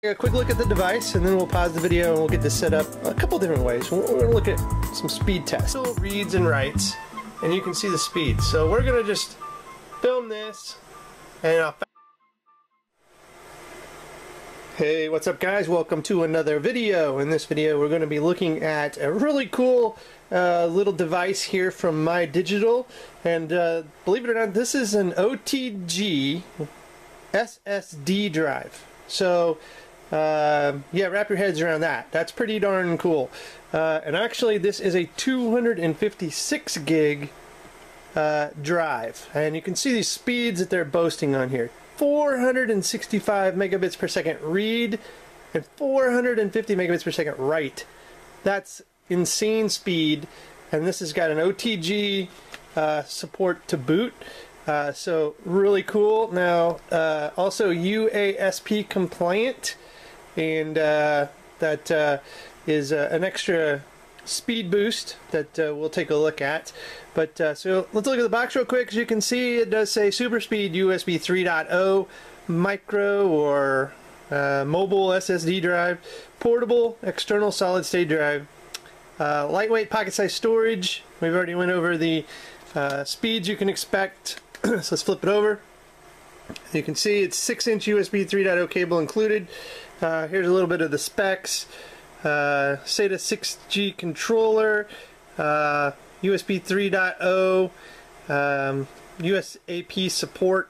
A quick look at the device, and then we'll pause the video and we'll get this set up a couple different ways. We're going to look at some speed tests. Still reads and writes, and you can see the speed. So we're going to just film this, and Hey, what's up guys? Welcome to another video. In this video we're going to be looking at a really cool little device here from MyDigital, and believe it or not, this is an OTG SSD drive. So yeah, wrap your heads around that. That's pretty darn cool. And actually this is a 256 gig drive, and you can see these speeds that they're boasting on here. 465 megabits per second read and 450 megabits per second write. That's insane speed, and this has got an OTG support to boot. So really cool. Now also UASP Compliant, and that is an extra speed boost that we'll take a look at. But so let's look at the box real quick. As you can see, it does say SuperSpeed USB 3.0 micro or mobile SSD drive, portable external solid state drive, lightweight pocket size storage. We've already went over the speeds you can expect. So let's flip it over. You can see it's 6-inch USB 3.0 cable included. Here's a little bit of the specs. SATA 6G controller, USB 3.0, UASP support,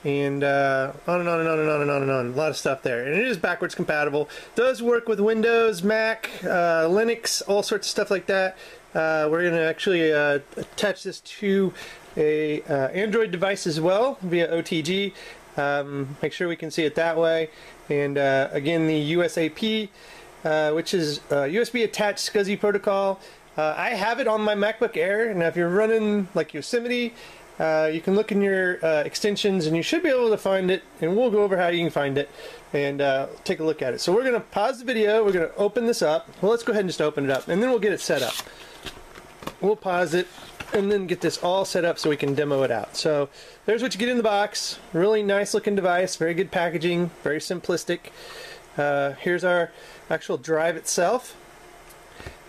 and on and on and on and on and on and on. A lot of stuff there. And it is backwards compatible. Does work with Windows, Mac, Linux, all sorts of stuff like that. We're going to actually attach this to a Android device as well via OTG. Make sure we can see it that way. And again, the UASP, which is USB attached SCSI protocol. I have it on my MacBook Air, and if you're running like Yosemite, you can look in your extensions and you should be able to find it, and we'll go over how you can find it and take a look at it. So we're going to pause the video, we're going to open this up. Well, let's go ahead and just open it up, and then we'll get it set up. We'll pause it and then get this all set up so we can demo it out. So there's what you get in the box. Really nice looking device, very good packaging, very simplistic. Here's our actual drive itself,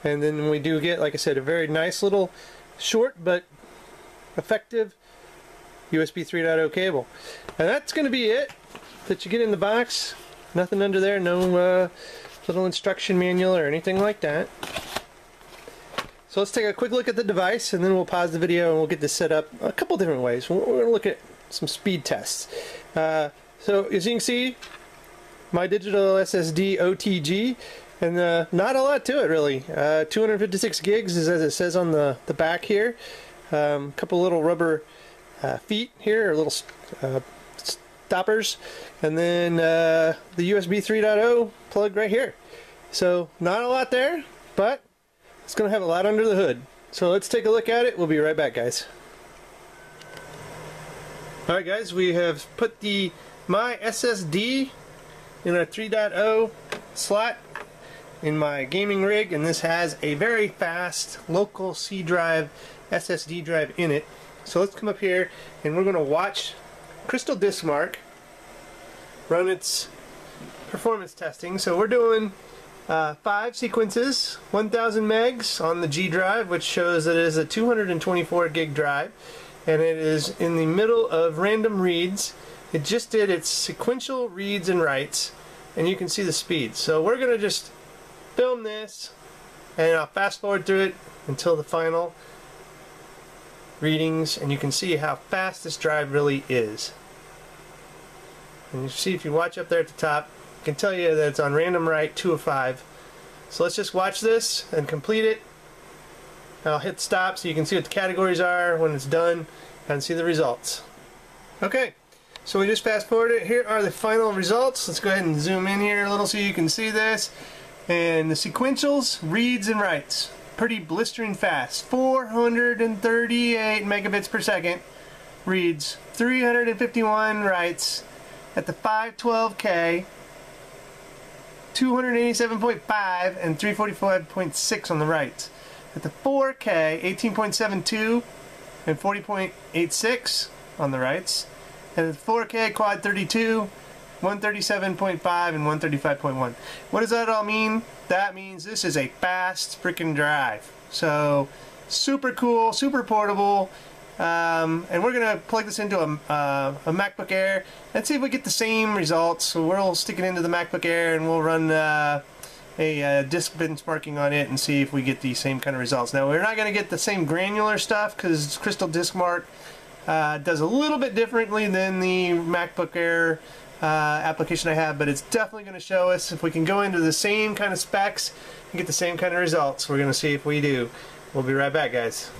and then we do get, like I said, a very nice little short but effective USB 3.0 cable. And that's going to be it that you get in the box. Nothing under there, no little instruction manual or anything like that. So let's take a quick look at the device, and then we'll pause the video and we'll get this set up a couple different ways. We're going to look at some speed tests. So as you can see, MyDigitalSSD OTG, and not a lot to it really. 256 gigs is as it says on the back here. A couple little rubber feet here, or little stoppers, and then the USB 3.0 plug right here. So not a lot there, but it's going to have a lot under the hood. So let's take a look at it. We'll be right back, guys. Alright guys, we have put the mSSD in a 3.0 slot in my gaming rig, and this has a very fast local C drive SSD drive in it. So let's come up here and we're going to watch Crystal Diskmark run its performance testing. So we're doing 5 sequences, 1000 megs on the G drive, which shows that it is a 224 gig drive, and it is in the middle of random reads. It just did its sequential reads and writes, and you can see the speed. So we're going to just film this, and I'll fast forward through it until the final readings, and you can see how fast this drive really is. And you see, if you watch up there at the top, I can tell you that it's on random write 2 of 5. So let's just watch this and complete it. I'll hit stop so you can see what the categories are when it's done and see the results. Okay, so we just fast forwarded it. Here are the final results. Let's go ahead and zoom in here a little so you can see this. And the sequentials, reads and writes, pretty blistering fast. 438 megabits per second reads, 351 writes at the 512K, 287.5 and 345.6 on the writes. At the 4K, 18.72 and 40.86 on the writes. And the 4K quad 32, 137.5 and 135.1. What does that all mean? That means this is a fast freaking drive. So super cool, super portable. And we're gonna plug this into a MacBook Air and see if we get the same results. So we'll stick it into the MacBook Air and we'll run a disk benchmarking on it and see if we get the same kind of results. Now we're not gonna get the same granular stuff because Crystal Disk Mark does a little bit differently than the MacBook Air application I have, but it's definitely going to show us if we can go into the same kind of specs and get the same kind of results. We're going to see if we do. We'll be right back, guys.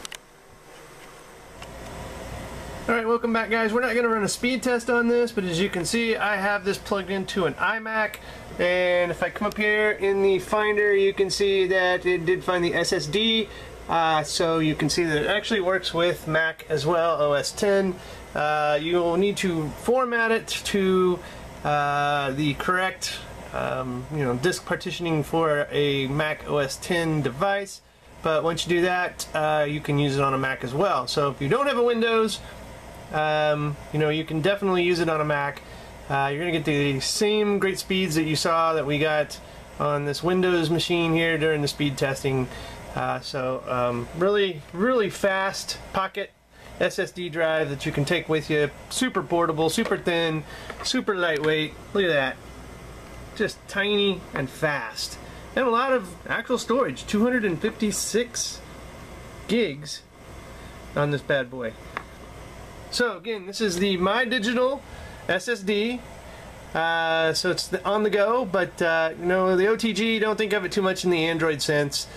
Alright, welcome back, guys. We're not going to run a speed test on this, but as you can see, I have this plugged into an iMac, and if I come up here in the Finder, you can see that it did find the SSD. So you can see that it actually works with Mac as well, OS 10. You'll need to format it to the correct disk partitioning for a Mac OS 10 device, but once you do that, you can use it on a Mac as well. So if you don't have a Windows, you can definitely use it on a Mac. You're going to get the same great speeds that you saw that we got on this Windows machine here during the speed testing. Really, really fast pocket SSD drive that you can take with you. Super portable, super thin, super lightweight. Look at that. Just tiny and fast. And a lot of actual storage. 256 gigs on this bad boy. So again, this is the MyDigitalSSD. So it's on the go, but the OTG, don't think of it too much in the Android sense.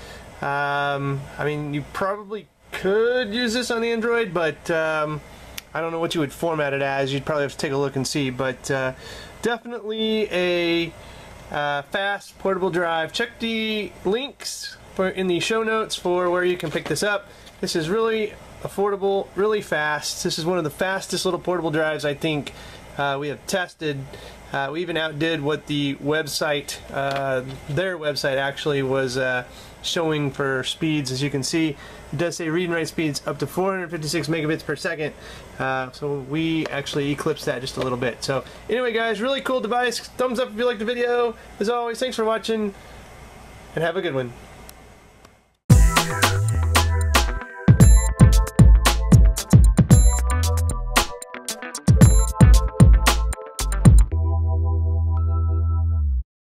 I mean, you probably could use this on Android, but I don't know what you would format it as. You'd probably have to take a look and see, but definitely a fast portable drive. Check the links in the show notes for where you can pick this up. This is really affordable, really fast. This is one of the fastest little portable drives I think we have tested. We even outdid what the website, their website actually was showing for speeds. As you can see, it does say read and write speeds up to 456 megabits per second. So we actually eclipsed that just a little bit. So anyway, guys, really cool device. Thumbs up if you liked the video. As always, thanks for watching and have a good one.